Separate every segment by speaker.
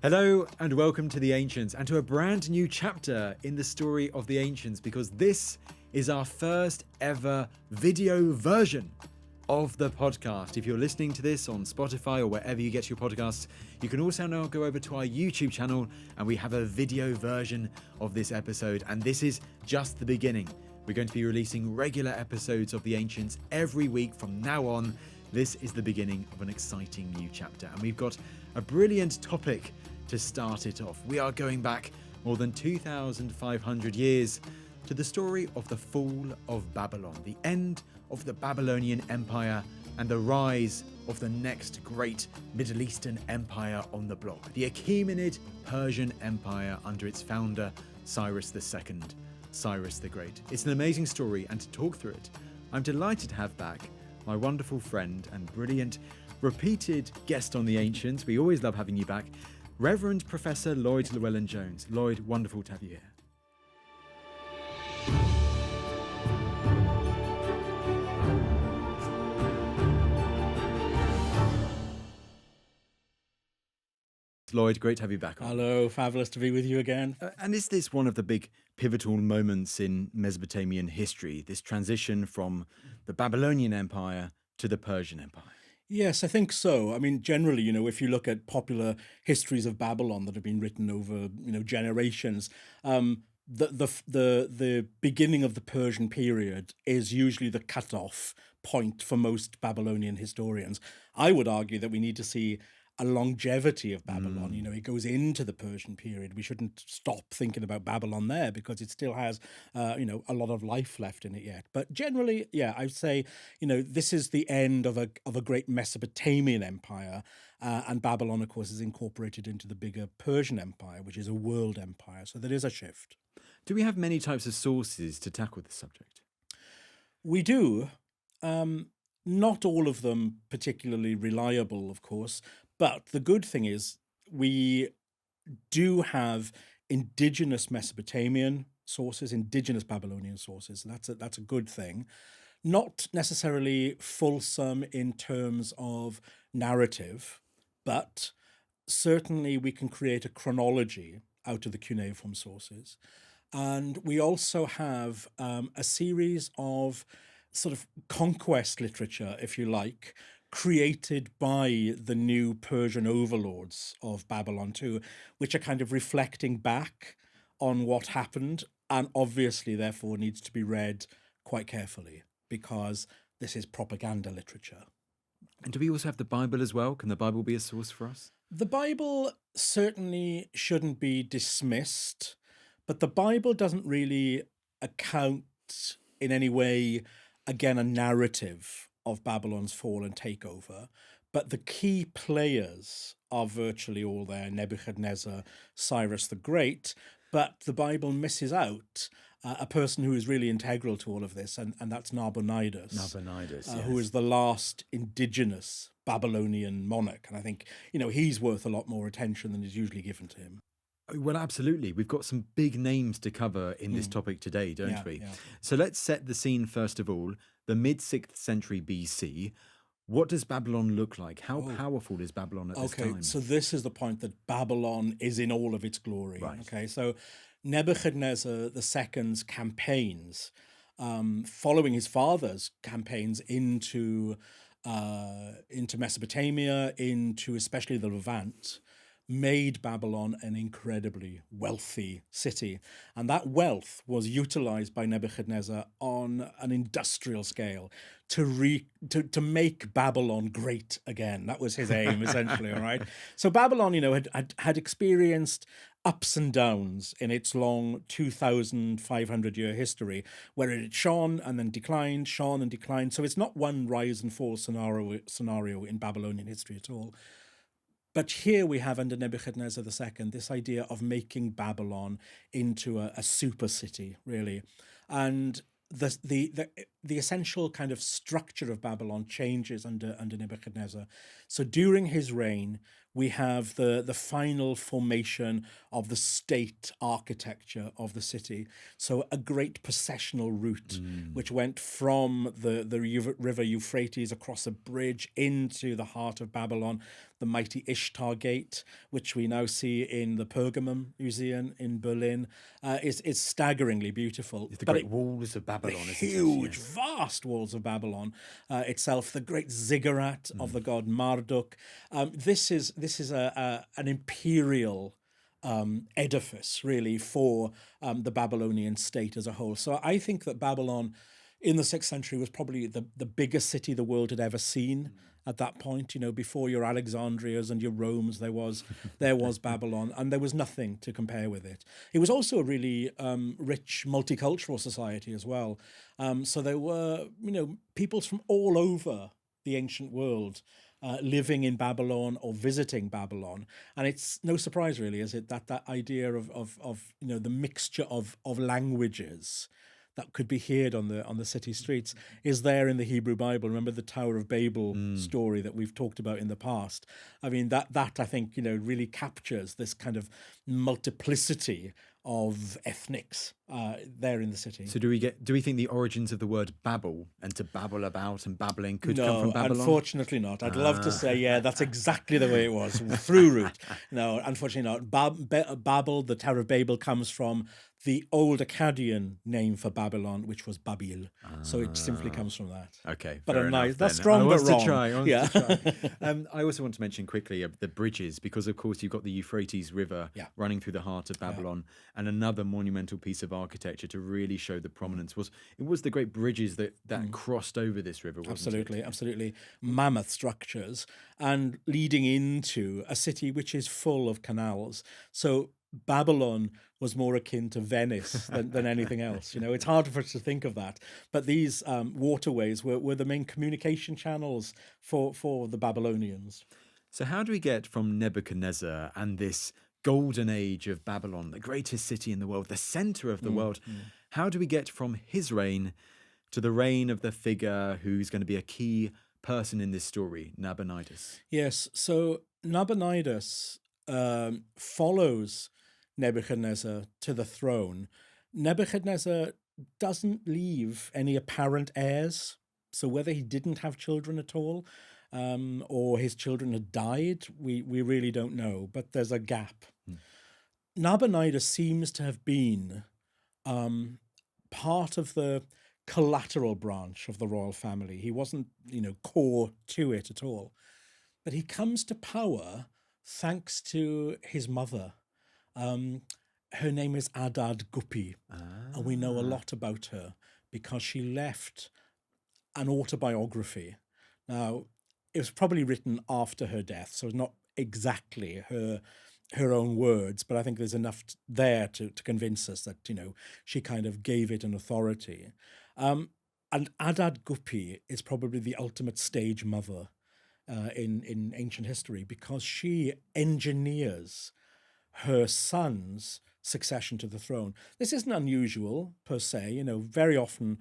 Speaker 1: Hello and welcome to the Ancients and to a brand new chapter in the story of the Ancients, because this is our first ever video version of the podcast. If you're listening to this on Spotify or wherever you get your podcasts, you can also now go over to our YouTube channel and we have a video version of this episode, and this is just the beginning. We're going to be releasing regular episodes of the Ancients every week from now on. This is the beginning of an exciting new chapter, and we've got a brilliant topic to start it off. We are going back more than 2,500 years to the story of the fall of Babylon, the end of the Babylonian Empire, and the rise of the next great Middle Eastern empire on the block, the Achaemenid Persian Empire under its founder, Cyrus II, Cyrus the Great. It's an amazing story, and to talk through it, I'm delighted to have back my wonderful friend and brilliant repeated guest on the Ancients. We always love having you back, Reverend Professor Lloyd Llewellyn-Jones. Lloyd, wonderful to have you here. Lloyd, great to have you back on.
Speaker 2: Hello, fabulous to be with you again.
Speaker 1: And is this one of the big pivotal moments in Mesopotamian history, this transition from the Babylonian Empire to the Persian Empire?
Speaker 2: Yes, I think so. I mean, generally, if you look at popular histories of Babylon that have been written over, generations, the beginning of the Persian period is usually the cutoff point for most Babylonian historians. I would argue that we need to see a longevity of Babylon. It goes into the Persian period. We shouldn't stop thinking about Babylon there because it still has, a lot of life left in it yet. But generally, yeah, I'd say, this is the end of a great Mesopotamian empire, and Babylon, of course, is incorporated into the bigger Persian Empire, which is a world empire. So there is a shift.
Speaker 1: Do we have many types of sources to tackle this subject?
Speaker 2: We do. Not all of them particularly reliable, of course. But the good thing is we do have indigenous Mesopotamian sources, indigenous Babylonian sources. That's a good thing. Not necessarily fulsome in terms of narrative, but certainly we can create a chronology out of the cuneiform sources. And we also have a series of sort of conquest literature, if you like, created by the new Persian overlords of Babylon too, which are kind of reflecting back on what happened, and obviously therefore needs to be read quite carefully because this is propaganda literature.
Speaker 1: And do we also have the Bible as well? Can the Bible be a source for us?
Speaker 2: The Bible certainly shouldn't be dismissed, but the Bible doesn't really account in any way, again, a narrative of Babylon's fall and takeover, but the key players are virtually all there: Nebuchadnezzar, Cyrus the Great, but the Bible misses out a person who is really integral to all of this, and that's Nabonidus.
Speaker 1: Nabonidus, yes.
Speaker 2: Who is the last indigenous Babylonian monarch, and I think, he's worth a lot more attention than is usually given to him.
Speaker 1: Well, absolutely. We've got some big names to cover in this topic today, don't we?
Speaker 2: Yeah.
Speaker 1: So let's set the scene first of all. The mid-6th century BC. What does Babylon look like? How powerful is Babylon at this time?
Speaker 2: Okay, so this is the point that Babylon is in all of its glory.
Speaker 1: Right.
Speaker 2: Okay, so Nebuchadnezzar II's campaigns, following his father's campaigns into Mesopotamia, into especially the Levant, made Babylon an incredibly wealthy city. And that wealth was utilized by Nebuchadnezzar on an industrial scale to make Babylon great again. That was his aim, essentially, all right? So Babylon, had experienced ups and downs in its long 2,500-year history, where it had shone and then declined, shone and declined. So it's not one rise and fall scenario in Babylonian history at all. But here we have, under Nebuchadnezzar II, this idea of making Babylon into a super city, really. And the essential kind of structure of Babylon changes under Nebuchadnezzar. So during his reign, we have the final formation of the state architecture of the city. So a great processional route, which went from the river Euphrates across a bridge into the heart of Babylon, the mighty Ishtar Gate, which we now see in the Pergamum Museum in Berlin, is staggeringly beautiful.
Speaker 1: It's the great walls of Babylon, isn't it?
Speaker 2: Huge,
Speaker 1: Yes.
Speaker 2: vast walls of Babylon itself, the great ziggurat of the god Marduk. This is an imperial edifice, really, for the Babylonian state as a whole. So I think that Babylon in the 6th century was probably the biggest city the world had ever seen at that point. Before your Alexandrias and your Romes, there was Babylon, and there was nothing to compare with it. It was also a really rich multicultural society as well. So there were, peoples from all over the ancient world living in Babylon or visiting Babylon. And it's no surprise, really, is it, that idea of the mixture of languages that could be heard on the city streets is there in the Hebrew Bible. Remember the Tower of Babel story that we've talked about in the past? I mean, that I think, really captures this kind of multiplicity of ethnics there in the city.
Speaker 1: So do we think the origins of the word babble and to babble about and babbling could come from Babylon?
Speaker 2: No, unfortunately not. I'd love to say, yeah, that's exactly the way it was, through root. No, unfortunately not. Babel, the Tower of Babel, comes from the old Akkadian name for Babylon, which was Babil. So it simply comes from that.
Speaker 1: Okay,
Speaker 2: but
Speaker 1: fair enough,
Speaker 2: that's
Speaker 1: then.
Speaker 2: strong but wrong.
Speaker 1: I wanted to try. I also want to mention quickly the bridges, because of course you've got the Euphrates River running through the heart of Babylon, and another monumental piece of architecture to really show the prominence was the great bridges that crossed over this river. Wasn't it?
Speaker 2: Absolutely. Mammoth structures, and leading into a city which is full of canals. So Babylon was more akin to Venice than anything else. It's hard for us to think of that. But these waterways were the main communication channels for the Babylonians.
Speaker 1: So how do we get from Nebuchadnezzar and this golden age of Babylon, the greatest city in the world, the center of the world, how do we get from his reign to the reign of the figure who's going to be a key person in this story, Nabonidus?
Speaker 2: Yes, so Nabonidus follows Nebuchadnezzar to the throne. Nebuchadnezzar doesn't leave any apparent heirs. So whether he didn't have children at all, or his children had died, we really don't know. But there's a gap. Nabonidus seems to have been part of the collateral branch of the royal family. He wasn't, core to it at all. But he comes to power thanks to his mother. Her name is Adad-Gupi, and we know a lot about her because she left an autobiography. Now, it was probably written after her death, so it's not exactly her own words, but I think there's enough there to convince us that, she kind of gave it an authority. And Adad-Gupi is probably the ultimate stage mother in ancient history, because she engineers her son's succession to the throne. This isn't unusual per se. Very often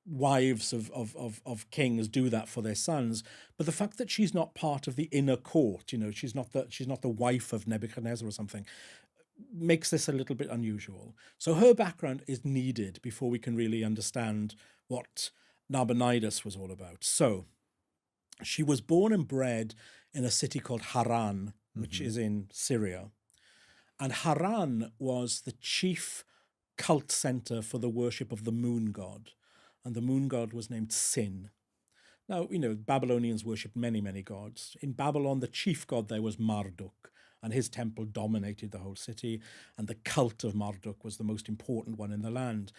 Speaker 2: wives of kings do that for their sons. But the fact that she's not part of the inner court, she's not the wife of Nebuchadnezzar or something, makes this a little bit unusual. So her background is needed before we can really understand what Nabonidus was all about. So she was born and bred in a city called Haran, which is in Syria. And Haran was the chief cult center for the worship of the moon god. And the moon god was named Sin. Now, Babylonians worshipped many, many gods. In Babylon, the chief god there was Marduk, and his temple dominated the whole city. And the cult of Marduk was the most important one in the land.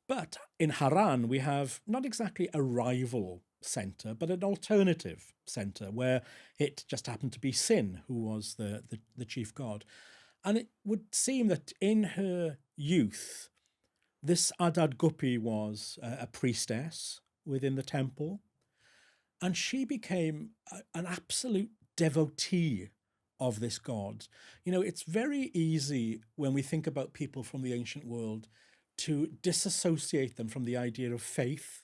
Speaker 2: But in Haran, we have not exactly a rival center, but an alternative center where it just happened to be Sin who was the chief god. And it would seem that in her youth, this Adad-Gupi was a priestess within the temple, and she became an absolute devotee of this god. It's very easy when we think about people from the ancient world to disassociate them from the idea of faith.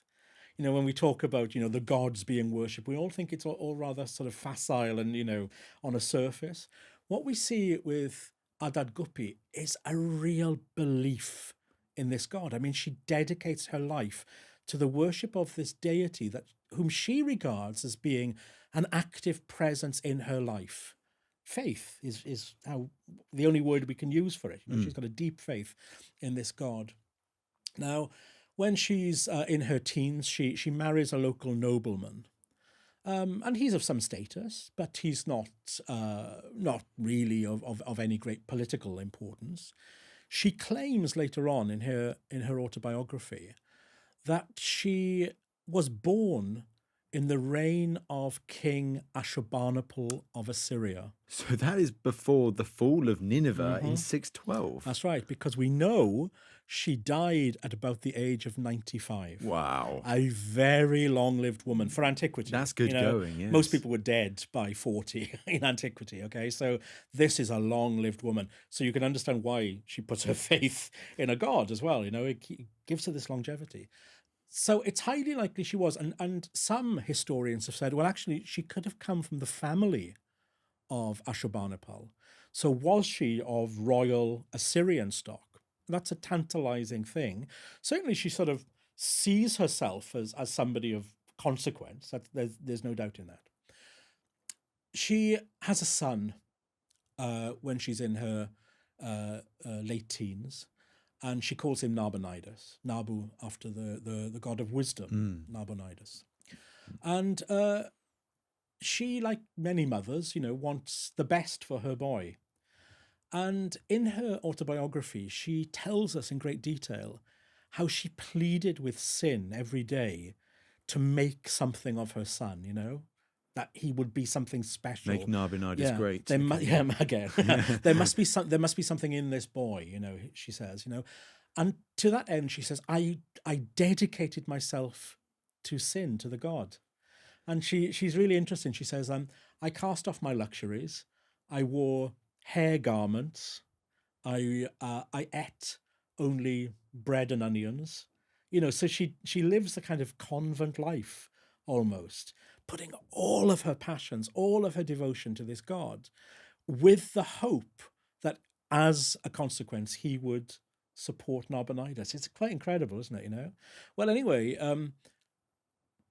Speaker 2: when we talk about, the gods being worshipped, we all think it's all rather sort of facile and, on a surface. What we see with Adad-Gupi is a real belief in this god. I mean, she dedicates her life to the worship of this deity whom she regards as being an active presence in her life. Faith is how the only word we can use for it. She's got a deep faith in this god. Now, when she's in her teens, she marries a local nobleman, and he's of some status, but he's not really of any great political importance. She claims later on in her autobiography that she was born in the reign of King Ashurbanipal of Assyria.
Speaker 1: So that is before the fall of Nineveh in 612.
Speaker 2: That's right, because we know she died at about the age of 95.
Speaker 1: Wow.
Speaker 2: A very long-lived woman for antiquity.
Speaker 1: That's good going, yes.
Speaker 2: Most people were dead by 40 in antiquity, okay? So this is a long-lived woman. So you can understand why she puts her faith in a god as well, It gives her this longevity. So it's highly likely she was. And some historians have said, well, actually, she could have come from the family of Ashurbanipal. So was she of royal Assyrian stock? That's a tantalizing thing. Certainly she sort of sees herself as somebody of consequence. There's no doubt in that. She has a son when she's in her late teens, and she calls him Nabonidus, Nabu after the god of wisdom, Nabonidus. And she, like many mothers, wants the best for her boy. And in her autobiography, she tells us in great detail how she pleaded with sin every day to make something of her son, that he would be something special.
Speaker 1: Make Nabonidus great.
Speaker 2: Again. There must be something in this boy, she says, And to that end, she says, I dedicated myself to sin, to the god. And she's really interesting. She says, I cast off my luxuries. I wore hair garments. I ate only bread and onions. So she lives a kind of convent life almost, putting all of her passions, all of her devotion to this god, with the hope that as a consequence he would support Nabonidus. It's quite incredible, isn't it? Well, anyway,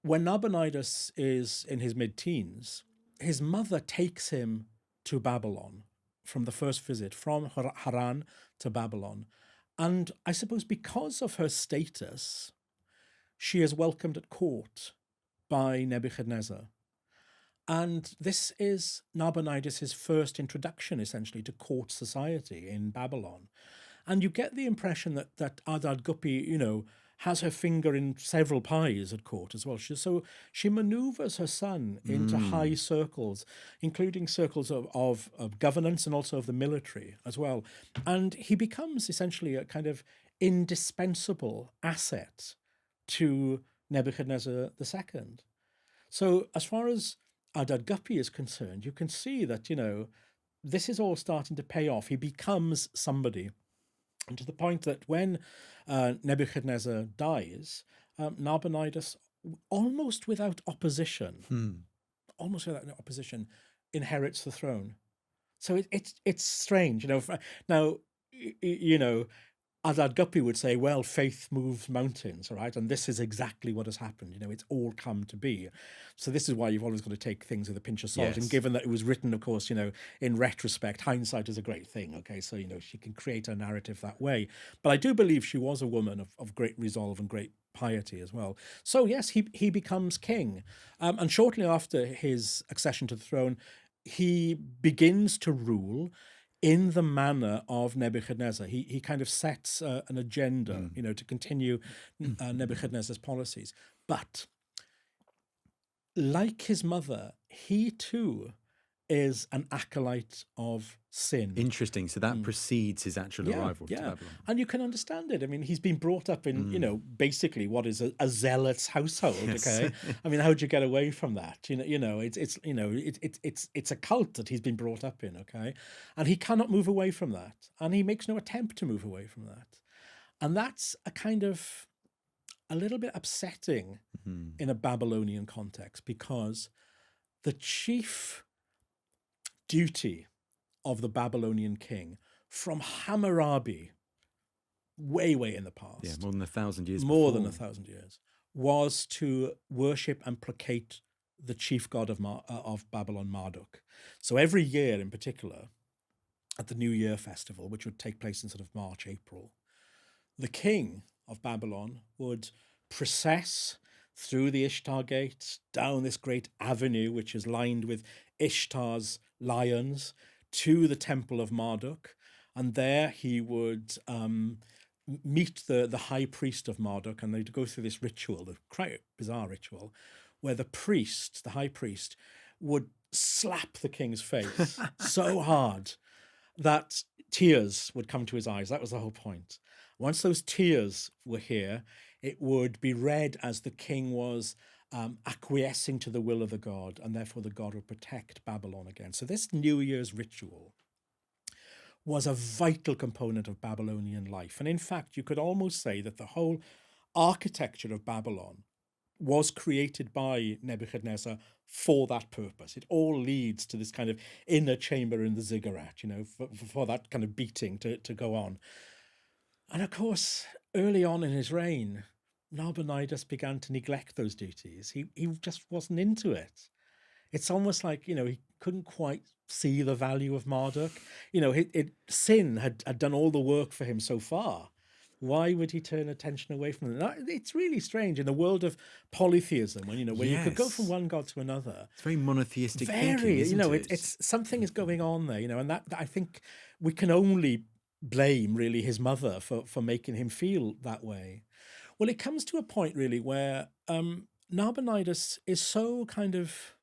Speaker 2: when Nabonidus is in his mid-teens, his mother takes him to Babylon from the first visit, from Haran to Babylon. And I suppose because of her status, she is welcomed at court by Nebuchadnezzar. And this is Nabonidus' first introduction, essentially, to court society in Babylon. And you get the impression that Adad-Gupi, has her finger in several pies at court as well. So she maneuvers her son into high circles, including circles of governance and also of the military as well. And he becomes essentially a kind of indispensable asset to Nebuchadnezzar II. So as far as Adad-Gupi is concerned, you can see that, this is all starting to pay off. He becomes somebody. And to the point that when Nebuchadnezzar dies, Nabonidus, almost without opposition, inherits the throne. So it's strange, Now, Adad-Gupi would say, well, faith moves mountains, all right? And this is exactly what has happened. It's all come to be. So this is why you've always got to take things with a pinch of salt.
Speaker 1: Yes.
Speaker 2: And given that it was written, of course, in retrospect, hindsight is a great thing, okay? So, she can create a narrative that way. But I do believe she was a woman of great resolve and great piety as well. So, yes, he becomes king. And shortly after his accession to the throne, he begins to rule in the manner of Nebuchadnezzar. He kind of sets an agenda, to continue Nebuchadnezzar's policies. But like his mother, he too is an acolyte of sin.
Speaker 1: Interesting. So that precedes his actual arrival to Babylon.
Speaker 2: And you can understand it. I mean, he's been brought up in, basically what is a zealot's household.
Speaker 1: Yes.
Speaker 2: Okay, I mean, how'd you get away from that? It's a cult that he's been brought up in. Okay, and he cannot move away from that, and he makes no attempt to move away from that, and that's a kind of a little bit upsetting in a Babylonian context, because the chief duty of the Babylonian king from Hammurabi, way in the past,
Speaker 1: Yeah, more than 1,000 years
Speaker 2: more
Speaker 1: before.
Speaker 2: than 1,000 years, was to worship and placate the chief god of Babylon, Marduk. So every year in particular, at the New Year festival, which would take place in sort of March, April, the king of Babylon would process through the Ishtar Gate, down this great avenue, which is lined with Ishtar's lions, to the temple of Marduk. And there he would meet the high priest of Marduk, and they'd go through this ritual, a quite bizarre ritual, where the high priest, would slap the king's face so hard that tears would come to his eyes. That was the whole point. Once those tears were here, it would be read as the king was acquiescing to the will of the god, and therefore the god would protect Babylon again. So this New Year's ritual was a vital component of Babylonian life. And in fact, you could almost say that the whole architecture of Babylon was created by Nebuchadnezzar for that purpose. It all leads to this kind of inner chamber in the ziggurat, for that kind of beating to go on. And of course, early on in his reign, Nabonidus began to neglect those duties. He just wasn't into it. It's almost like, he couldn't quite see the value of Marduk. Sin had done all the work for him so far. Why would he turn attention away from them? It's really strange in a world of polytheism, when you could go from one god to another.
Speaker 1: It's very monotheistic thinking, isn't it?
Speaker 2: It's something is going on there, and that I think we can only blame really his mother for making him feel that way. Well, it comes to a point really where Nabonidus is so kind of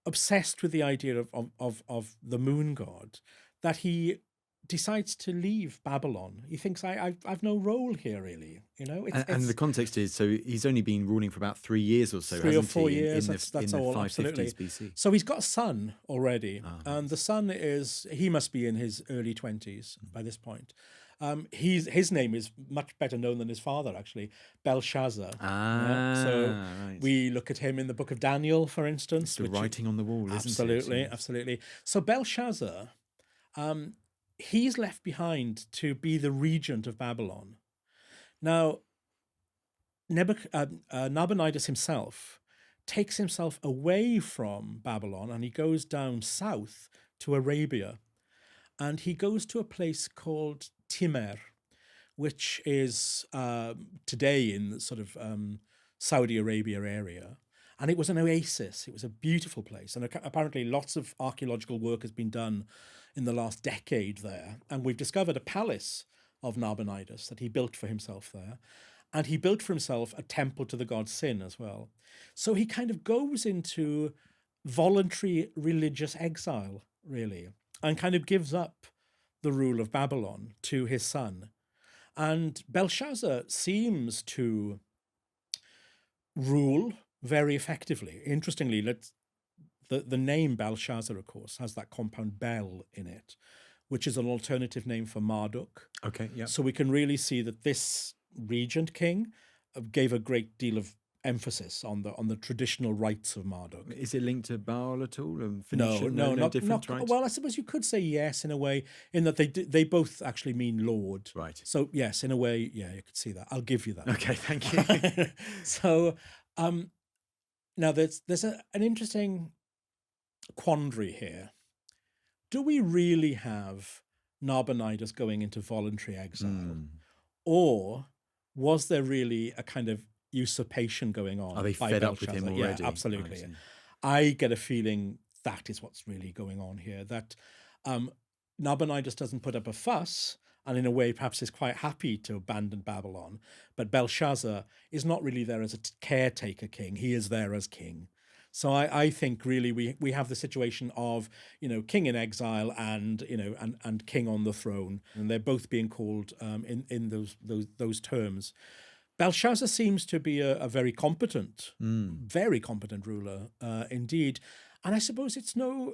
Speaker 2: obsessed with the idea of the moon god that he decides to leave Babylon. He thinks, I've no role here, really.
Speaker 1: And the context is, so he's only been ruling for about 3 years or so,
Speaker 2: 3 or
Speaker 1: hasn't
Speaker 2: 4
Speaker 1: he,
Speaker 2: years.
Speaker 1: in
Speaker 2: That's
Speaker 1: the
Speaker 2: all,
Speaker 1: 550s
Speaker 2: absolutely.
Speaker 1: BC.
Speaker 2: So he's got a son already, and the son he must be in his early 20s by this point. His name is much better known than his father, actually, Belshazzar.
Speaker 1: Right.
Speaker 2: We look at him in the book of Daniel, for instance.
Speaker 1: The writing on the wall, isn't
Speaker 2: absolutely,
Speaker 1: it? Yes.
Speaker 2: Absolutely. So Belshazzar, he's left behind to be the regent of Babylon. Now, Nabonidus himself takes himself away from Babylon, and he goes down south to Arabia. And he goes to a place called Timur, which is today in sort of Saudi Arabia area. And it was an oasis. It was a beautiful place. And apparently lots of archaeological work has been done in the last decade there. And we've discovered a palace of Nabonidus that he built for himself there. And he built for himself a temple to the god Sin as well. So he kind of goes into voluntary religious exile, really, and kind of gives up the rule of Babylon to his son. And Belshazzar seems to rule very effectively. Interestingly, the name Belshazzar, of course, has that compound Bel in it, which is an alternative name for Marduk.
Speaker 1: Okay, yeah.
Speaker 2: So we can really see that this regent king gave a great deal of emphasis on the traditional rights of Marduk.
Speaker 1: Is it linked to Baal at all?
Speaker 2: No, not
Speaker 1: different, right?
Speaker 2: Well, I suppose you could say yes in a way, in that they both actually mean Lord.
Speaker 1: Right.
Speaker 2: So yes, in a way, yeah, you could see that. I'll give you that.
Speaker 1: Okay, thank you.
Speaker 2: So now there's an interesting quandary here. Do we really have Nabonidus going into voluntary exile, or was there really a kind of usurpation going on?
Speaker 1: Are they fed up with him already?
Speaker 2: Yeah, absolutely. I get a feeling that is what's really going on here, that Nabonidus doesn't put up a fuss, and in a way perhaps is quite happy to abandon Babylon, but Belshazzar is not really there as a caretaker king. He is there as king. So I think really we have the situation of, king in exile and and king on the throne, and they're both being called in those terms. Belshazzar seems to be a very competent ruler indeed, and I suppose it's no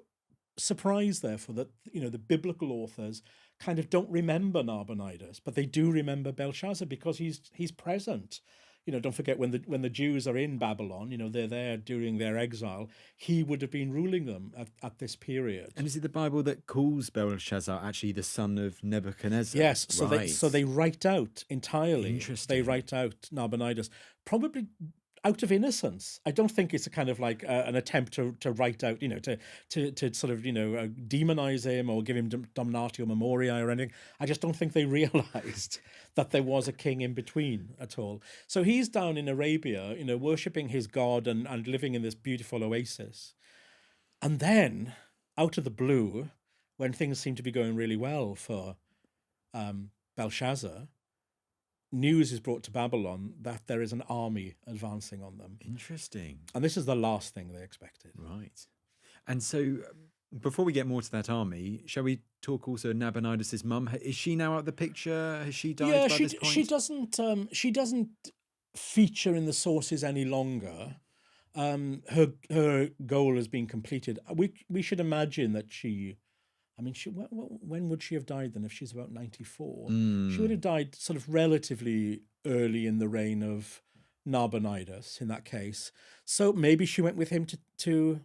Speaker 2: surprise therefore that the biblical authors kind of don't remember Nabonidus, but they do remember Belshazzar because he's present. don't forget when the Jews are in Babylon, they're there during their exile. He would have been ruling them at this period.
Speaker 1: And is it the Bible that calls Belshazzar actually the son of Nebuchadnezzar?
Speaker 2: Yes, so
Speaker 1: right.
Speaker 2: they write out entirely.
Speaker 1: Interesting.
Speaker 2: They write out Nabonidus, probably out of innocence. I don't think it's a kind of like an attempt to write out, to sort of demonize him or give him damnatio memoriae or anything. I just don't think they realized that there was a king in between at all. So he's down in Arabia, worshipping his god and living in this beautiful oasis. And then, out of the blue, when things seem to be going really well for Belshazzar, news is brought to Babylon that there is an army advancing on them.
Speaker 1: Interesting.
Speaker 2: And this is the last thing they expected.
Speaker 1: Right. And so before we get more to that army, shall we talk also Nabonidus' mum? Is she now out of the picture? Has she died by this point?
Speaker 2: She doesn't feature in the sources any longer. Her goal has been completed. We should imagine that when would she have died then? If she's about 94, she would have died sort of relatively early in the reign of Nabonidus. In that case, so maybe she went with him to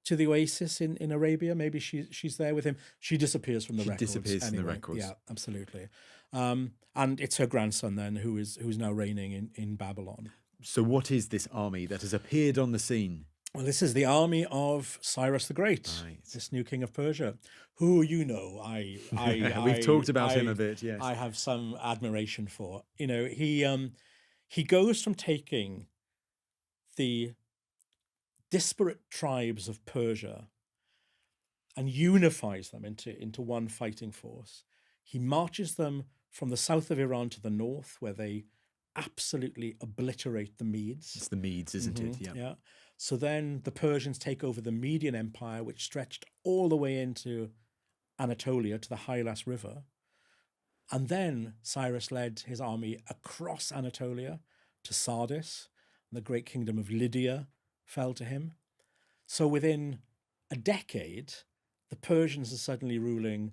Speaker 2: the oasis in Arabia. Maybe she's there with him. She disappears from the records.
Speaker 1: Disappears from the records.
Speaker 2: Yeah, absolutely. And it's her grandson then who's now reigning in Babylon.
Speaker 1: So what is this army that has appeared on the scene?
Speaker 2: Well, this is the army of Cyrus the Great, this new king of Persia, who
Speaker 1: we've talked about him a bit. Yes,
Speaker 2: I have some admiration for. He goes from taking the disparate tribes of Persia and unifies them into one fighting force. He marches them from the south of Iran to the north, where they absolutely obliterate the Medes.
Speaker 1: It's the Medes, isn't it?
Speaker 2: Yeah. So then the Persians take over the Median Empire, which stretched all the way into Anatolia to the Hylas River. And then Cyrus led his army across Anatolia to Sardis, and the great kingdom of Lydia fell to him. So within a decade, the Persians are suddenly ruling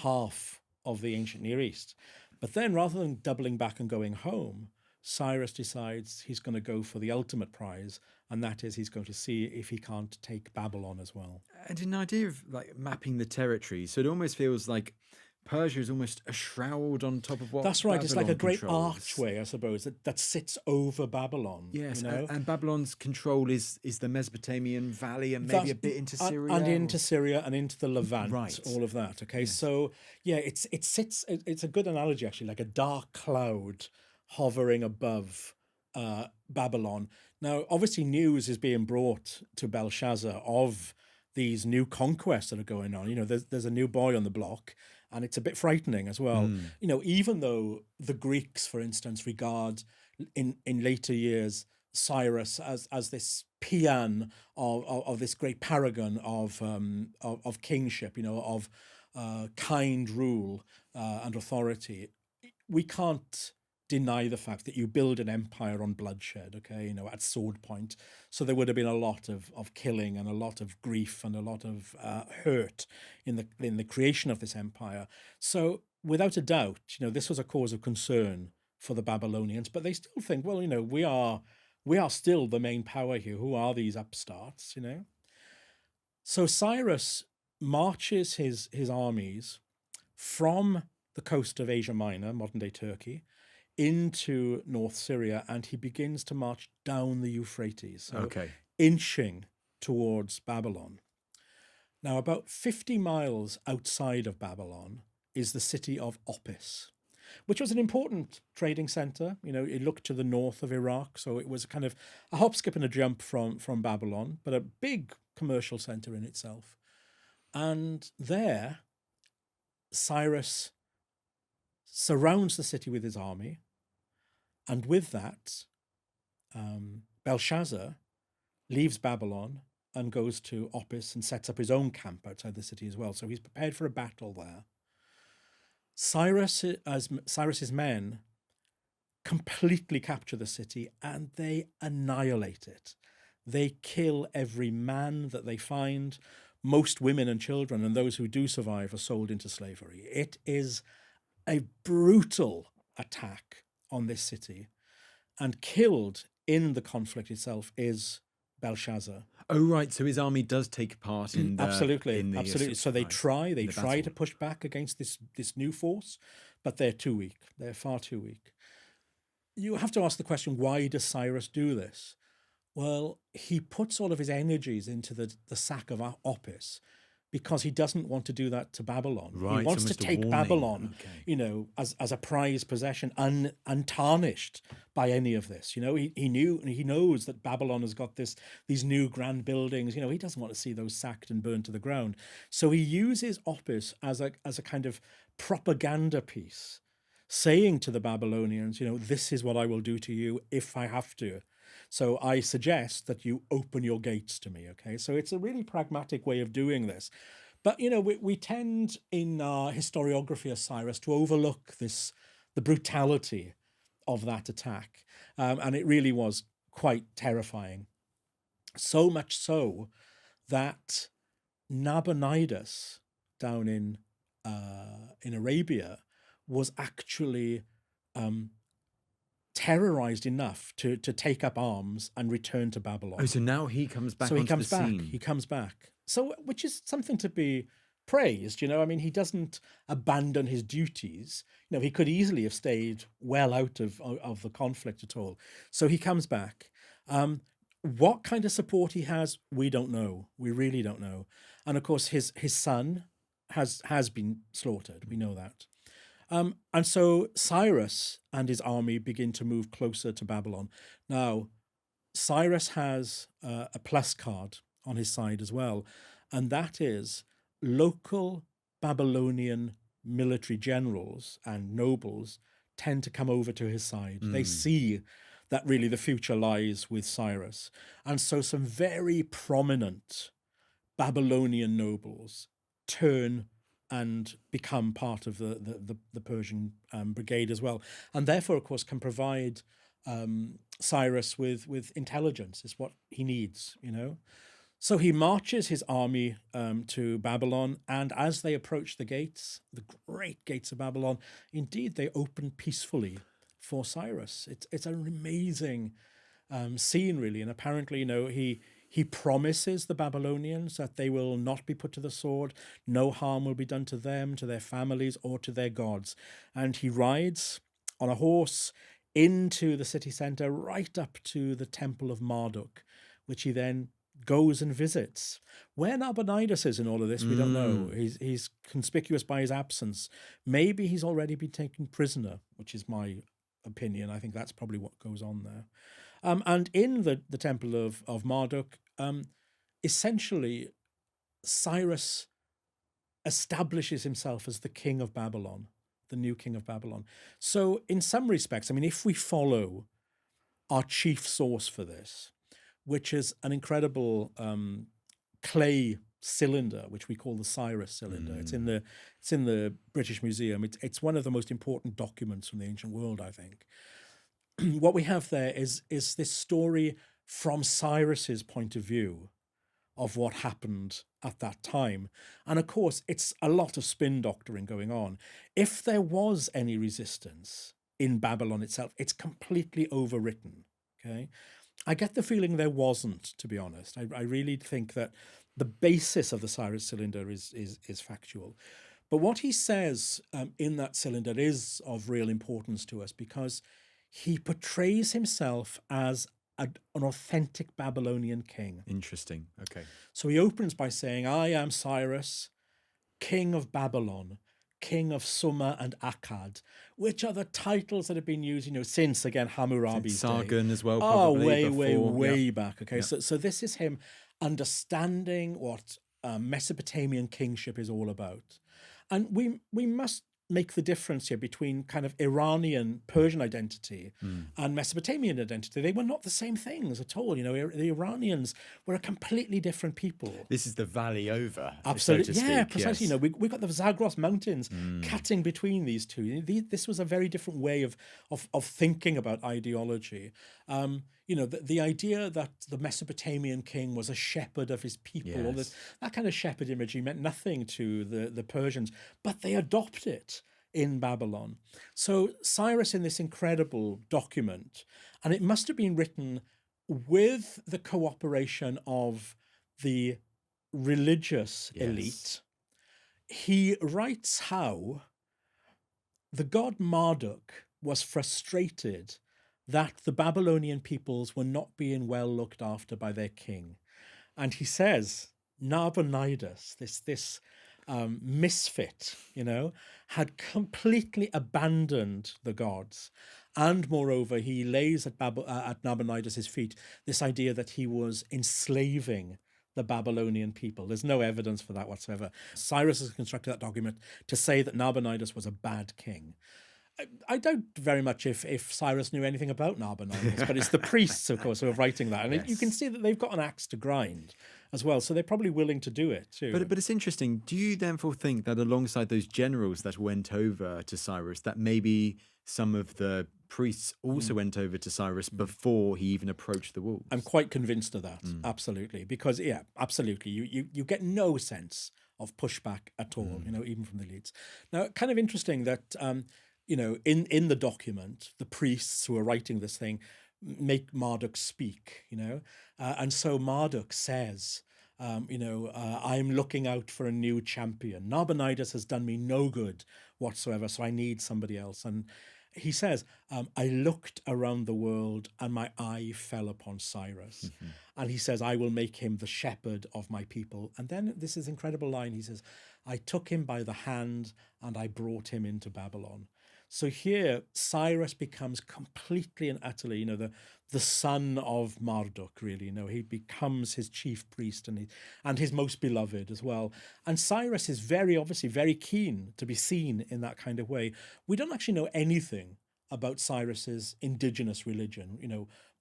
Speaker 2: half of the ancient Near East. But then rather than doubling back and going home, Cyrus decides he's going to go for the ultimate prize, and that is he's going to see if he can't take Babylon as well.
Speaker 1: And an idea of like mapping the territory, so it almost feels like Persia is almost a shroud on top of what
Speaker 2: That's right.
Speaker 1: Babylon
Speaker 2: It's like a great
Speaker 1: controls.
Speaker 2: archway, I suppose, that sits over Babylon.
Speaker 1: Yes, and Babylon's control is the Mesopotamian Valley and maybe a bit into Syria.
Speaker 2: And into Syria and into the Levant,
Speaker 1: Right.
Speaker 2: all of that. Okay, so yeah, it sits. It's a good analogy actually, like a dark cloud hovering above Babylon. Now, obviously, news is being brought to Belshazzar of these new conquests that are going on. There's a new boy on the block, and it's a bit frightening as well. Even though the Greeks, for instance, regard in later years Cyrus as this paean of this great paragon of kingship, of kind rule and authority, we can't deny the fact that you build an empire on bloodshed, okay, at sword point. So there would have been a lot of killing and a lot of grief and a lot of hurt in the creation of this empire. So without a doubt, this was a cause of concern for the Babylonians, but they still think, well, we are still the main power here. Who are these upstarts, So Cyrus marches his armies from the coast of Asia Minor, modern-day Turkey, into North Syria, and he begins to march down the Euphrates, so inching towards Babylon. Now, about 50 miles outside of Babylon is the city of Opis, which was an important trading center. It looked to the north of Iraq, so it was kind of a hop, skip, and a jump from Babylon, but a big commercial center in itself. And there, Cyrus surrounds the city with his army, and with that, Belshazzar leaves Babylon and goes to Opis and sets up his own camp outside the city as well. So he's prepared for a battle there. Cyrus's men completely capture the city and they annihilate it. They kill every man that they find. Most women and children, and those who do survive, are sold into slavery. It is a brutal attack on this city. and killed in the conflict itself is Belshazzar.
Speaker 1: Oh, right. So his army does take part in the
Speaker 2: Absolutely.
Speaker 1: in the
Speaker 2: Absolutely. So they
Speaker 1: right,
Speaker 2: try
Speaker 1: in the
Speaker 2: to
Speaker 1: battle.
Speaker 2: push back against this new force, but they're too weak. They're far too weak. You have to ask the question, why does Cyrus do this? Well, he puts all of his energies into the sack of Opis because he doesn't want to do that to Babylon.
Speaker 1: Right,
Speaker 2: He wants to
Speaker 1: almost a
Speaker 2: take
Speaker 1: warning.
Speaker 2: Babylon,
Speaker 1: Okay.
Speaker 2: as a prized possession, untarnished by any of this. He knows that Babylon has got these new grand buildings. He doesn't want to see those sacked and burned to the ground. So he uses Opis as a kind of propaganda piece, saying to the Babylonians, this is what I will do to you if I have to. So I suggest that you open your gates to me, okay? So it's a really pragmatic way of doing this. But, we tend in our historiography of Cyrus to overlook the brutality of that attack. And it really was quite terrifying. So much so that Nabonidus down in Arabia was actually terrorized enough to take up arms and return to Babylon.
Speaker 1: Oh, so now he comes back
Speaker 2: So he
Speaker 1: onto
Speaker 2: comes
Speaker 1: the
Speaker 2: back.
Speaker 1: scene.
Speaker 2: He comes back. So, which is something to be praised. He doesn't abandon his duties. He could easily have stayed well out of the conflict at all. So he comes back. What kind of support he has, we don't know. We really don't know. And of course, his son has been slaughtered. We know that. And so Cyrus and his army begin to move closer to Babylon. Now, Cyrus has a plus card on his side as well, and that is local Babylonian military generals and nobles tend to come over to his side. They see that really the future lies with Cyrus. And so some very prominent Babylonian nobles turn and become part of the Persian brigade as well, and therefore, of course, can provide Cyrus with intelligence. Is what he needs, So he marches his army to Babylon, and as they approach the gates, the great gates of Babylon, indeed they open peacefully for Cyrus. It's an amazing scene, really, and apparently, he promises the Babylonians that they will not be put to the sword, no harm will be done to them, to their families, or to their gods. And he rides on a horse into the city centre, right up to the temple of Marduk, which he then goes and visits. Where Nabonidus is in all of this, we don't know. He's conspicuous by his absence. Maybe he's already been taken prisoner, which is my opinion. I think that's probably what goes on there. And in the temple of Marduk, essentially, Cyrus establishes himself as the king of Babylon, the new king of Babylon. So in some respects, if we follow our chief source for this, which is an incredible clay cylinder, which we call the Cyrus cylinder. It's in the British Museum. It's one of the most important documents from the ancient world, I think. What we have there is this story from Cyrus's point of view of what happened at that time. And of course, it's a lot of spin doctoring going on. If there was any resistance in Babylon itself, it's completely overwritten, okay? I get the feeling there wasn't, to be honest. I really think that the basis of the Cyrus cylinder is factual. But what he says in that cylinder is of real importance to us because he portrays himself as an authentic Babylonian king.
Speaker 1: Interesting. Okay.
Speaker 2: So he opens by saying, I am Cyrus, king of Babylon, king of Sumer and Akkad, which are the titles that have been used, since, again, Hammurabi's
Speaker 1: Sargon
Speaker 2: day.
Speaker 1: as well, probably.
Speaker 2: Way back. Okay, so this is him understanding what Mesopotamian kingship is all about. And we must make the difference here between kind of Iranian Persian identity and Mesopotamian identity. They were not the same things at all. The Iranians were a completely different people.
Speaker 1: This is the valley over.
Speaker 2: Absolutely.
Speaker 1: So to
Speaker 2: Yeah,
Speaker 1: speak,
Speaker 2: precisely.
Speaker 1: yes.
Speaker 2: We've got the Zagros Mountains cutting between these two. This was a very different way of thinking about ideology. The idea that the Mesopotamian king was a shepherd of his people, all
Speaker 1: Yes.
Speaker 2: that kind of shepherd imagery meant nothing to the Persians, but they adopt it in Babylon. So Cyrus, in this incredible document, and it must have been written with the cooperation of the religious
Speaker 1: Yes.
Speaker 2: elite, he writes how the god Marduk was frustrated that the Babylonian peoples were not being well looked after by their king. And he says, Nabonidus, this misfit, had completely abandoned the gods. And moreover, he lays at Nabonidus' feet this idea that he was enslaving the Babylonian people. There's no evidence for that whatsoever. Cyrus has constructed that document to say that Nabonidus was a bad king. I doubt very much if Cyrus knew anything about Nabonidus, but it's the priests, of course, who are writing that. And you can see that they've got an axe to grind as well, so they're probably willing to do it too.
Speaker 1: But it's interesting. Do you therefore think that alongside those generals that went over to Cyrus, that maybe some of the priests also went over to Cyrus before he even approached the walls?
Speaker 2: I'm quite convinced of that, absolutely. Because, yeah, absolutely. You get no sense of pushback at all, even from the elites. Now, kind of interesting that... in the document, the priests who are writing this thing make Marduk speak, and so Marduk says, I'm looking out for a new champion. Nabonidus has done me no good whatsoever, so I need somebody else. And he says, I looked around the world and my eye fell upon Cyrus. Mm-hmm. And he says, I will make him the shepherd of my people. And then this is incredible line. He says, I took him by the hand and I brought him into Babylon. So here, Cyrus becomes completely and utterly, the son of Marduk, really. He becomes his chief priest and his most beloved as well. And Cyrus is obviously very keen to be seen in that kind of way. We don't actually know anything about Cyrus's indigenous religion,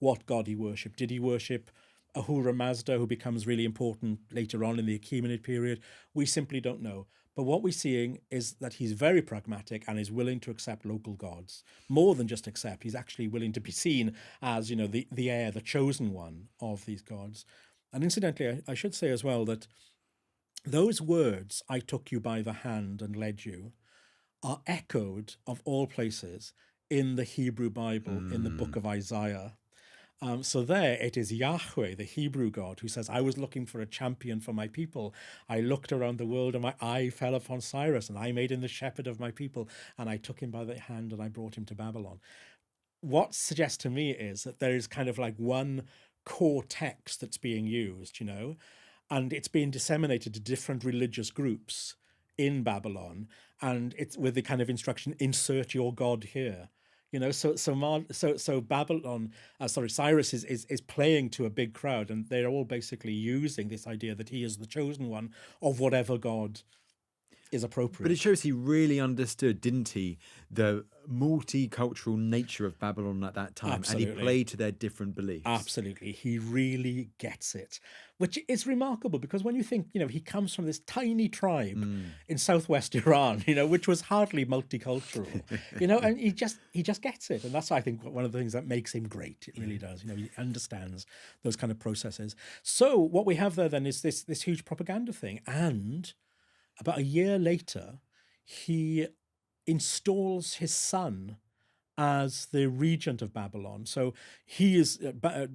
Speaker 2: what god he worshipped. Did he worship Ahura Mazda, who becomes really important later on in the Achaemenid period? We simply don't know. But what we're seeing is that he's very pragmatic and is willing to accept local gods. More than just accept, he's actually willing to be seen as, the heir, the chosen one of these gods. And incidentally, I should say as well that those words, I took you by the hand and led you, are echoed, of all places, in the Hebrew Bible, in the book of Isaiah. So there it is Yahweh, the Hebrew God, who says, I was looking for a champion for my people. I looked around the world and my eye fell upon Cyrus and I made him the shepherd of my people. And I took him by the hand and I brought him to Babylon. What suggests to me is that there is kind of like one core text that's being used, and it's being disseminated to different religious groups in Babylon. And it's with the kind of instruction, insert your God here. So Babylon, Cyrus is playing to a big crowd, and they're all basically using this idea that he is the chosen one of whatever god is appropriate.
Speaker 1: But it shows he really understood, didn't he, the multicultural nature of Babylon at that time.
Speaker 2: Absolutely.
Speaker 1: And he played to their different beliefs.
Speaker 2: Absolutely. He really gets it, which is remarkable because when you think, he comes from this tiny tribe in southwest Iran, which was hardly multicultural, and he just gets it. And that's, I think, one of the things that makes him great. It really does. He understands those kind of processes. So what we have there then is this huge propaganda thing. And about a year later, he installs his son as the regent of Babylon. So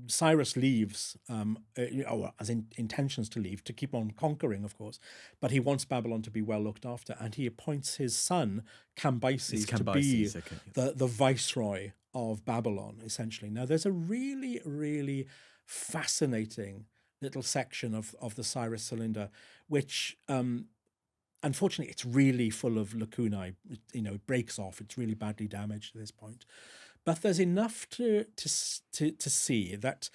Speaker 2: Cyrus leaves, as intentions to leave, to keep on conquering, of course, but he wants Babylon to be well looked after, and he appoints his son, Cambyses, to be the viceroy of Babylon, essentially. Now, there's a really, really fascinating little section of the Cyrus Cylinder, which... unfortunately, it's really full of lacunae. It breaks off. It's really badly damaged at this point. But there's enough to see that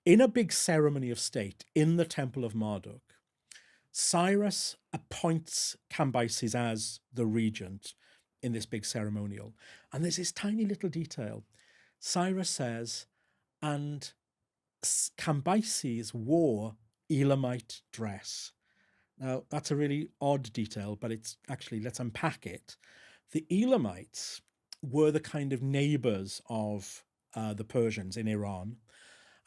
Speaker 2: in a big ceremony of state in the Temple of Marduk, Cyrus appoints Cambyses as the regent in this big ceremonial. And there's this tiny little detail. Cyrus says, and Cambyses wore Elamite dress. Now, that's a really odd detail, but it's actually, let's unpack it. The Elamites were the kind of neighbors of the Persians in Iran.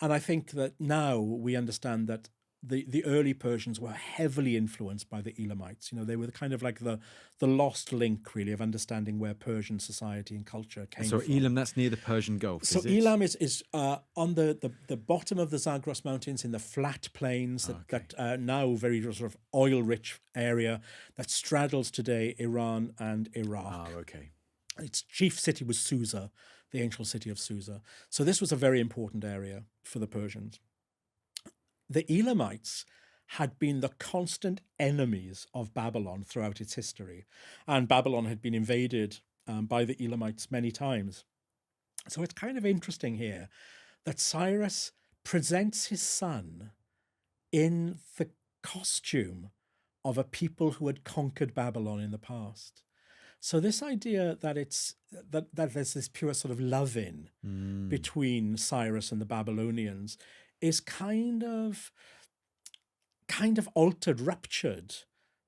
Speaker 2: And I think that now we understand that the early Persians were heavily influenced by the Elamites. They were kind of like the lost link, really, of understanding where Persian society and culture came
Speaker 1: So
Speaker 2: from.
Speaker 1: Elam, that's near the Persian Gulf,
Speaker 2: So
Speaker 1: is it?
Speaker 2: Elam is on the bottom of the Zagros Mountains in the flat plains that now very sort of oil-rich area that straddles today Iran and Iraq.
Speaker 1: Oh, okay.
Speaker 2: Its chief city was Susa, the ancient city of Susa. So this was a very important area for the Persians. The Elamites had been the constant enemies of Babylon throughout its history, and Babylon had been invaded by the Elamites many times. So it's kind of interesting here that Cyrus presents his son in the costume of a people who had conquered Babylon in the past. So this idea that that there's this pure sort of love-in between Cyrus and the Babylonians is kind of altered, ruptured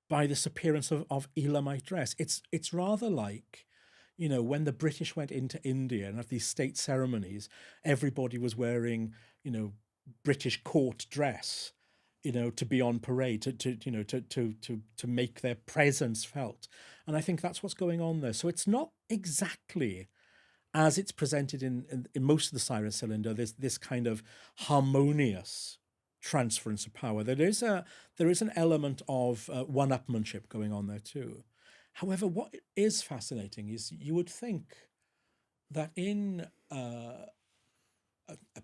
Speaker 2: by this appearance of Elamite dress. It's rather like, when the British went into India and at these state ceremonies, everybody was wearing, British court dress, to be on parade, to make their presence felt. And I think that's what's going on there. So it's not exactly as it's presented in most of the Cyrus Cylinder, this kind of harmonious transference of power. There is an element of one-upmanship going on there too. However, what is fascinating is you would think that in a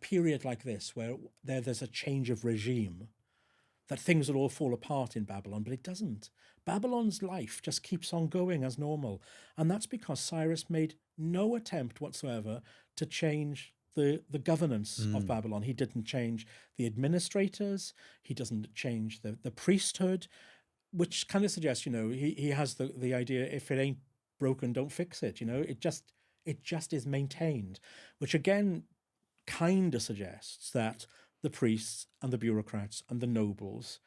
Speaker 2: period like this, where there's a change of regime, that things will all fall apart in Babylon, but it doesn't. Babylon's life just keeps on going as normal. And that's because Cyrus made no attempt whatsoever to change the governance of Babylon. He didn't change the administrators. He doesn't change the priesthood, which kind of suggests, he has the idea, if it ain't broken, don't fix it. It just is maintained, which again kind of suggests that the priests and the bureaucrats and the nobles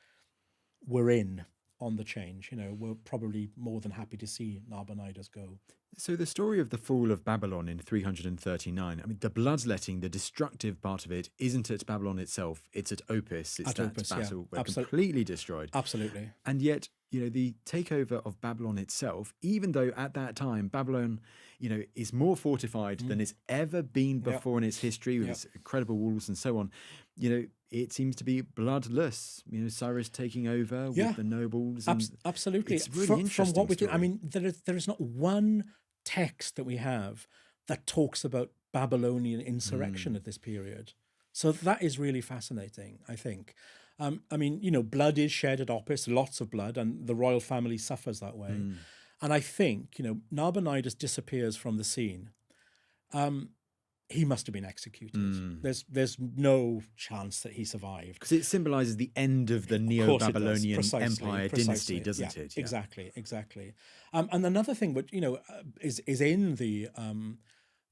Speaker 2: were in on the change, were probably more than happy to see Nabonidus go.
Speaker 1: So the story of the fall of Babylon in 339, I mean, the bloodletting, the destructive part of it, isn't at Babylon itself, it's at Opis. It's
Speaker 2: At
Speaker 1: that
Speaker 2: Opis,
Speaker 1: battle where
Speaker 2: yeah.
Speaker 1: completely destroyed.
Speaker 2: Absolutely.
Speaker 1: And yet, the takeover of Babylon itself, even though at that time Babylon, is more fortified than it's ever been before in its history, with its incredible walls and so on, it seems to be bloodless. Cyrus taking over with the nobles. And
Speaker 2: absolutely.
Speaker 1: It's really interesting.
Speaker 2: From what we can, I mean, there is not one text that we have that talks about Babylonian insurrection at this period. So that is really fascinating, I think. I mean, blood is shed at Opis, lots of blood, and the royal family suffers that way. And I think, Nabonidus disappears from the scene. He must have been executed. There's no chance that he survived.
Speaker 1: Because it symbolises the end of the Neo-Babylonian Empire dynasty, doesn't it?
Speaker 2: Yeah. Exactly. And another thing, which is in the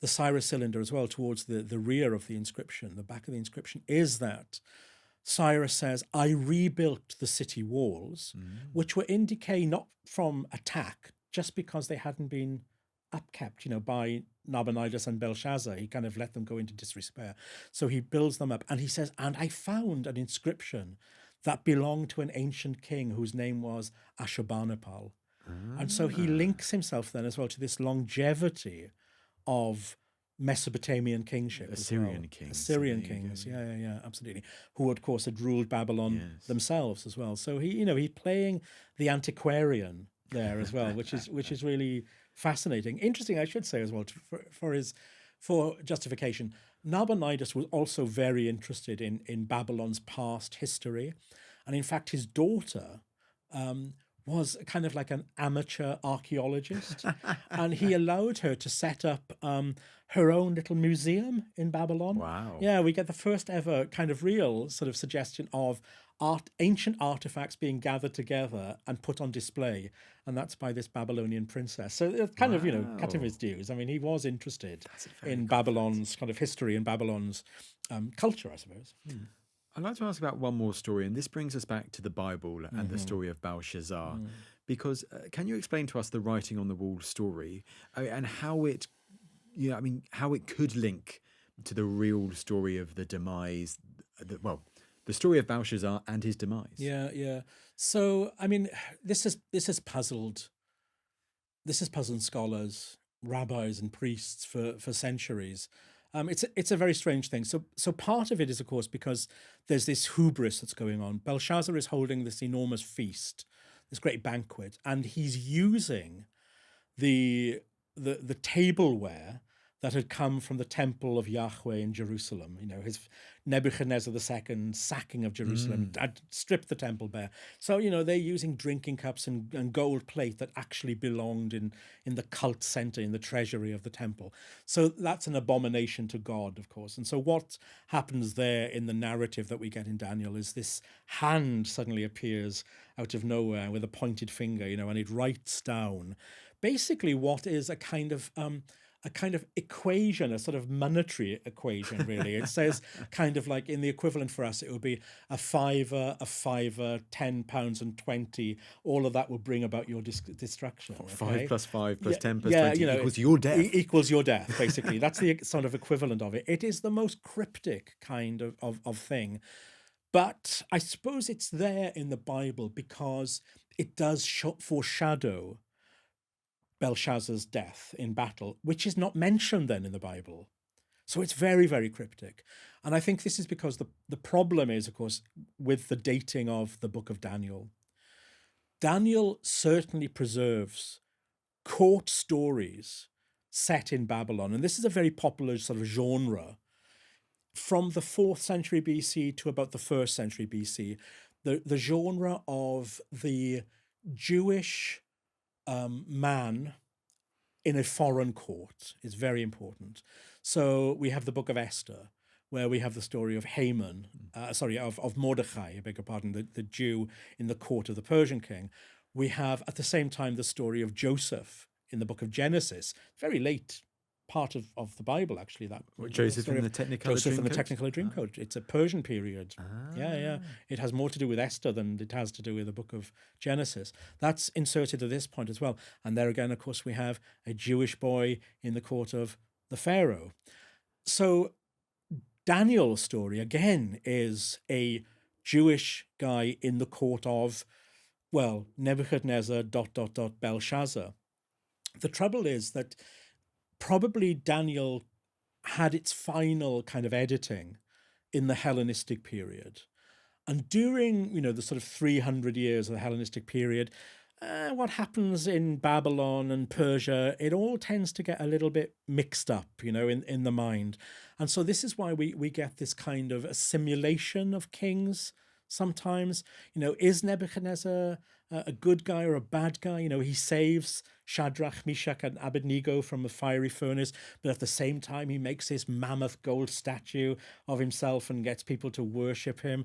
Speaker 2: Cyrus Cylinder as well, towards the rear of the inscription, the back of the inscription, is that Cyrus says, "I rebuilt the city walls, which were in decay not from attack, just because they hadn't been upkept, by Nabonidus and Belshazzar. He kind of let them go into disrepair. So he builds them up, and he says, and I found an inscription that belonged to an ancient king whose name was Ashurbanipal." And so he links himself then as well to this longevity of Mesopotamian kingship.
Speaker 1: Assyrian kings.
Speaker 2: Assyrian kings, yeah, absolutely. Who, of course, had ruled Babylon themselves as well. So he's playing the antiquarian there as well, which is really fascinating. Interesting, I should say as well, for justification. Nabonidus was also very interested in Babylon's past history, and in fact, his daughter was kind of like an amateur archaeologist, and he allowed her to set up her own little museum in Babylon.
Speaker 1: Wow.
Speaker 2: Yeah, we get the first ever kind of real sort of suggestion of ancient artifacts being gathered together and put on display, and that's by this Babylonian princess. So it's kind of, cut him his dues. I mean, he was interested in Babylon's kind of history and Babylon's culture, I suppose.
Speaker 1: I'd like to ask about one more story, and this brings us back to the Bible and the story of Belshazzar, because can you explain to us the writing on the wall story and how it, how it could link to the real story of the demise, the the story of Belshazzar and his demise.
Speaker 2: Yeah, yeah. So, I mean, this has puzzled scholars, rabbis, and priests for centuries. It's a very strange thing. So part of it is, of course, because there's this hubris that's going on. Belshazzar is holding this enormous feast, this great banquet, and he's using the tableware that had come from the temple of Yahweh in Jerusalem. His Nebuchadnezzar II sacking of Jerusalem had stripped the temple bare. So, they're using drinking cups and gold plate that actually belonged in the cult center, in the treasury of the temple. So that's an abomination to God, of course. And so what happens there in the narrative that we get in Daniel is this hand suddenly appears out of nowhere with a pointed finger, and it writes down basically what is a kind of equation, a sort of monetary equation, really. It says kind of like, in the equivalent for us, it would be a fiver, £10 and 20. All of that will bring about your destruction. Okay?
Speaker 1: 5 plus 5 plus 10 plus 20 equals your death.
Speaker 2: Equals your death, basically. That's the sort of equivalent of it. It is the most cryptic kind of thing. But I suppose it's there in the Bible because it does foreshadow Belshazzar's death in battle, which is not mentioned then in the Bible. So it's very, very cryptic. And I think this is because the problem is, of course, with the dating of the book of Daniel. Daniel certainly preserves court stories set in Babylon. And this is a very popular sort of genre. From the 4th century BC to about the 1st century BC, the genre of the Jewish man in a foreign court is very important. So we have the book of Esther, where we have the story of of Mordecai, I beg your pardon, the Jew in the court of the Persian king. We have at the same time the story of Joseph in the book of Genesis, very late part of the Bible, actually. That
Speaker 1: Joseph in the Technicolor
Speaker 2: Dreamcoat. It's a Persian period. Yeah. It has more to do with Esther than it has to do with the book of Genesis. That's inserted at this point as well. And there again, of course, we have a Jewish boy in the court of the Pharaoh. So Daniel's story, again, is a Jewish guy in the court of, Nebuchadnezzar ... Belshazzar. The trouble is that probably Daniel had its final kind of editing in the Hellenistic period. And during, the sort of 300 years of the Hellenistic period, what happens in Babylon and Persia, it all tends to get a little bit mixed up, in the mind. And so this is why we get this kind of assimilation of kings sometimes. Is Nebuchadnezzar a good guy or a bad guy? He saves Shadrach, Meshach, and Abednego from the fiery furnace, but at the same time, he makes this mammoth gold statue of himself and gets people to worship him.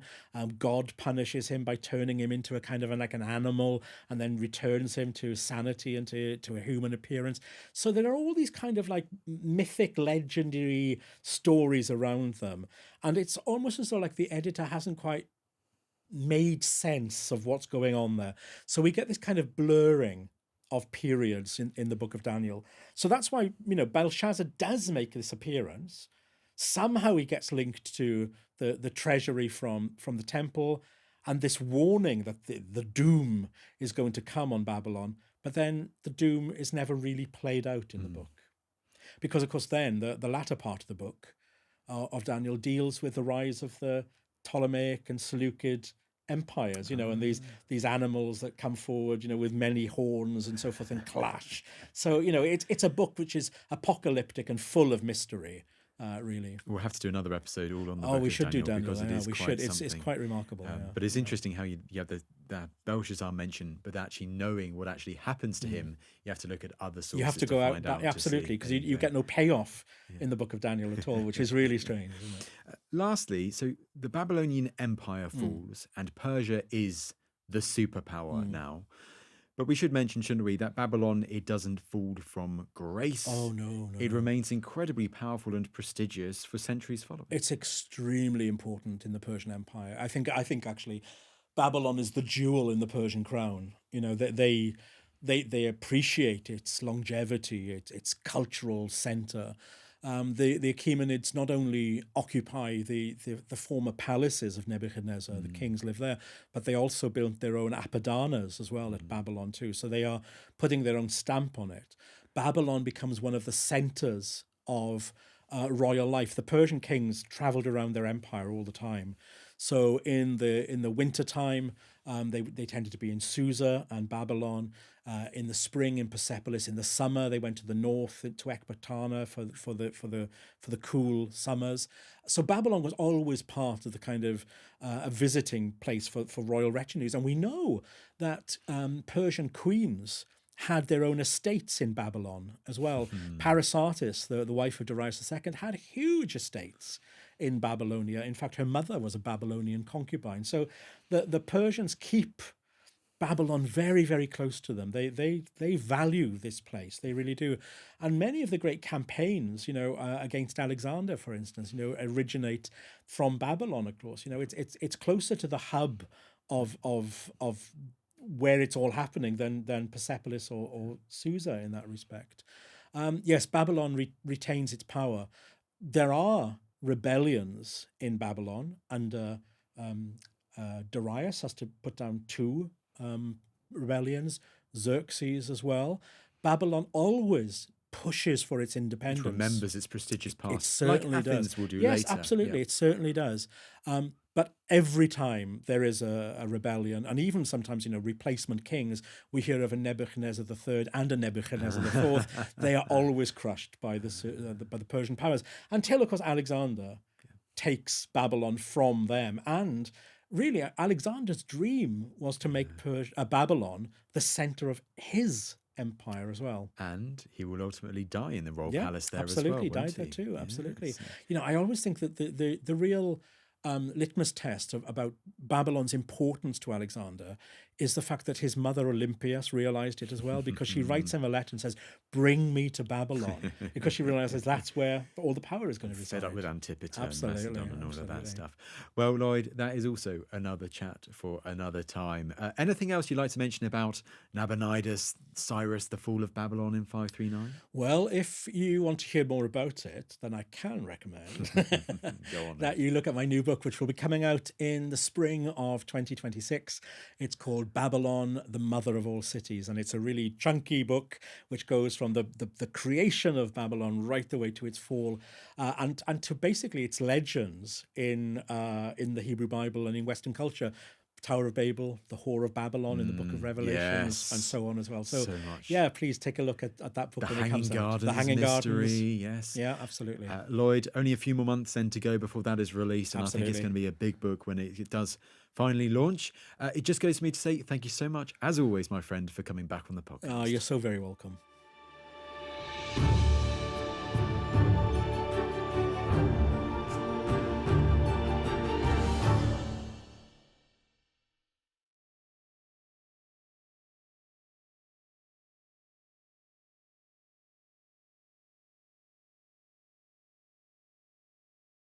Speaker 2: God punishes him by turning him into a kind of like an animal and then returns him to sanity and to a human appearance. So there are all these kind of like mythic, legendary stories around them. And it's almost as though like the editor hasn't quite made sense of what's going on there. So we get this kind of blurring of periods in the book of Daniel. So that's why, Belshazzar does make this appearance. Somehow he gets linked to the treasury from the temple and this warning that the doom is going to come on Babylon. But then the doom is never really played out in the book. Because, of course, then the latter part of the book of Daniel deals with the rise of the Ptolemaic and Seleucid empires, and these animals that come forward, with many horns and so forth and clash. So, it's a book which is apocalyptic and full of mystery, really.
Speaker 1: We'll have to do another episode all on the
Speaker 2: book we should
Speaker 1: Daniel,
Speaker 2: do Daniel.
Speaker 1: because it is quite something.
Speaker 2: It's quite remarkable.
Speaker 1: But it's interesting how you have the Belshazzar mentioned, but actually knowing what actually happens to him, you have to look at other sources.
Speaker 2: You have to go out absolutely, because you get no payoff in the book of Daniel at all, which is really strange, isn't it?
Speaker 1: Lastly, so the Babylonian Empire falls and Persia is the superpower now. But we should mention, shouldn't we, that Babylon, it doesn't fall from grace.
Speaker 2: Oh, no.
Speaker 1: It remains incredibly powerful and prestigious for centuries following.
Speaker 2: It's extremely important in the Persian Empire. I think actually Babylon is the jewel in the Persian crown. They appreciate its longevity, its cultural center. The Achaemenids not only occupy the former palaces of Nebuchadnezzar, the kings live there, but they also built their own apadanas as well at Babylon too. So they are putting their own stamp on it. Babylon becomes one of the centers of royal life. The Persian kings traveled around their empire all the time. So in the winter time, they tended to be in Susa and Babylon. In the spring in Persepolis. In the summer they went to the north to Ecbatana for the cool summers. So Babylon was always part of the kind of a visiting place for royal retinues. And we know that Persian queens had their own estates in Babylon as well. Parysatis, the wife of Darius II, had huge estates in Babylonia. In fact, her mother was a Babylonian concubine. So the Persians keep Babylon very, very close to them. They value this place. They really do. And many of the great campaigns, against Alexander, for instance, originate from Babylon, of course. It's closer to the hub of where it's all happening than Persepolis or Susa in that respect. Yes, Babylon retains its power. There are rebellions in Babylon, and Darius has to put down 2 rebellions, Xerxes as well. Babylon always pushes for its independence.
Speaker 1: It remembers its prestigious past.
Speaker 2: It certainly
Speaker 1: like Athens
Speaker 2: does.
Speaker 1: will do
Speaker 2: yes,
Speaker 1: later.
Speaker 2: absolutely.
Speaker 1: Yeah.
Speaker 2: It certainly does. But every time there is a rebellion, and even sometimes, replacement kings, we hear of a Nebuchadnezzar III and a Nebuchadnezzar IV. They are always crushed by the Persian powers until, of course, Alexander takes Babylon from them. And really, Alexander's dream was to make Babylon the center of his empire as well.
Speaker 1: And he will ultimately die in the royal palace there
Speaker 2: absolutely,
Speaker 1: as well.
Speaker 2: died there too. Absolutely.
Speaker 1: Yes.
Speaker 2: I always think that the real litmus test about Babylon's importance to Alexander is the fact that his mother Olympias realized it as well, because she writes him a letter and says, "Bring me to Babylon," because she realizes that's where all the power is going to reside.
Speaker 1: Fed up with Antipater
Speaker 2: Absolutely,
Speaker 1: and Macedon and all of that
Speaker 2: absolutely.
Speaker 1: stuff. Well, Lloyd, that is also another chat for another time. Anything else you'd like to mention about Nabonidus, Cyrus, the fall of Babylon in 539?
Speaker 2: Well, if you want to hear more about it, then I can recommend
Speaker 1: Go on.
Speaker 2: that you look at my new book, which will be coming out in the spring of 2026. It's called Babylon, the Mother of All Cities, and it's a really chunky book which goes from the creation of Babylon right the way to its fall, and to basically its legends in the Hebrew Bible and in Western culture. Tower of Babel, the Whore of Babylon in the Book of Revelations,
Speaker 1: yes.
Speaker 2: and so on as well. So
Speaker 1: much.
Speaker 2: Yeah, please take a look at that book
Speaker 1: The
Speaker 2: when it
Speaker 1: Hanging
Speaker 2: comes out.
Speaker 1: Gardens,
Speaker 2: The Hanging
Speaker 1: mystery,
Speaker 2: Gardens.
Speaker 1: yes.
Speaker 2: Yeah, absolutely.
Speaker 1: Lloyd, only a few more months then to go before that is released, and
Speaker 2: Absolutely.
Speaker 1: I think it's going to be a big book when it does finally launch. It just goes for me to say thank you so much, as always, my friend, for coming back on the podcast.
Speaker 2: You're so very welcome.